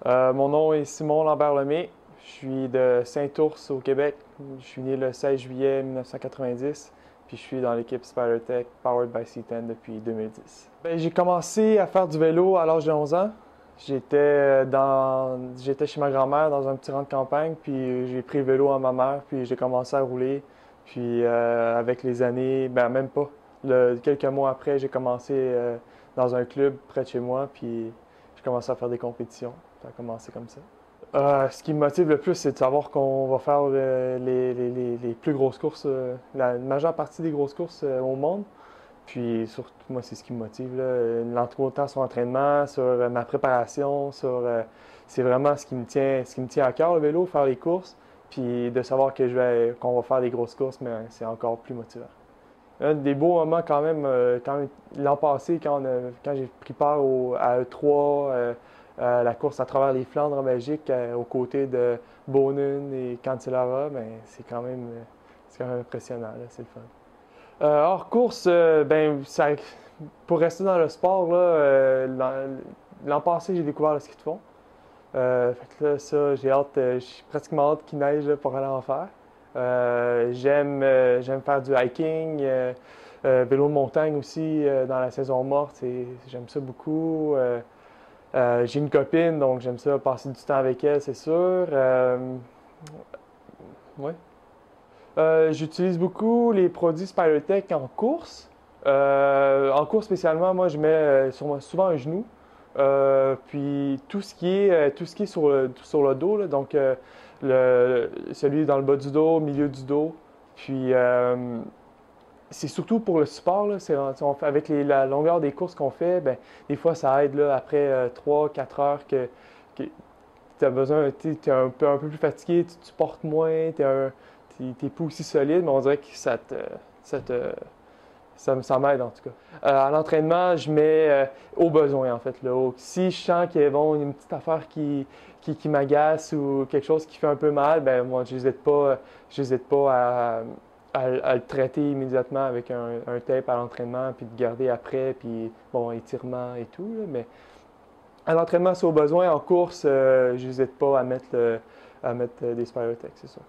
Mon nom est Simon Lambert-Lemay. Je suis de Saint-Ours au Québec. Je suis né le 16 juillet 1990. Puis je suis dans l'équipe SpiderTech Powered by C10 depuis 2010. J'ai commencé à faire du vélo à l'âge de 11 ans. J'étais chez ma grand-mère dans un petit rang de campagne, puis j'ai pris le vélo à ma mère, puis j'ai commencé à rouler. Puis avec les années, même pas. Quelques mois après, j'ai commencé dans un club près de chez moi, puis j'ai commencé à faire des compétitions. Ça a commencé comme ça. Ce qui me motive le plus, c'est de savoir qu'on va faire les plus grosses courses, la majeure partie des grosses courses au monde. Puis surtout, moi, c'est ce qui me motive, là. Autant sur l'entraînement, sur ma préparation, c'est vraiment ce qui me tient à cœur, le vélo, faire les courses. Puis de savoir qu'on va faire des grosses courses, mais c'est encore plus motivant. Un des beaux moments quand même l'an passé, quand j'ai pris part à E3, la course à travers les Flandres en Belgique, aux côtés de Boonen et Cancellara, c'est quand même impressionnant, là, c'est le fun. Hors course, pour rester dans le sport, là, l'an passé, j'ai découvert le ski de fond. Fait que là, ça, j'ai pratiquement hâte qu'il neige là, pour aller en faire. J'aime faire du hiking, vélo de montagne aussi dans la saison morte, j'aime ça beaucoup. J'ai une copine, donc j'aime ça passer du temps avec elle, c'est sûr. Ouais. J'utilise beaucoup les produits SpiderTech en course. En course spécialement, moi je mets souvent un genou. Puis tout ce qui est sur le dos, là, donc celui dans le bas du dos, milieu du dos. Puis c'est surtout pour le support, là, avec la longueur des courses qu'on fait, des fois ça aide là, après 3-4 heures que tu as besoin, tu es un peu plus fatigué, tu portes moins, t'es pas aussi solide, mais on dirait que ça te, ça m'aide en tout cas. À l'entraînement, je mets au besoin en fait. Là, si je sens qu'il y a une petite affaire qui m'agace ou quelque chose qui fait un peu mal, moi j'hésite pas à le traiter immédiatement avec un tape à l'entraînement, puis de garder après, puis bon, étirement et tout. Là, mais à l'entraînement, c'est au besoin. En course, j'hésite pas à mettre des SpiderTech, c'est ça.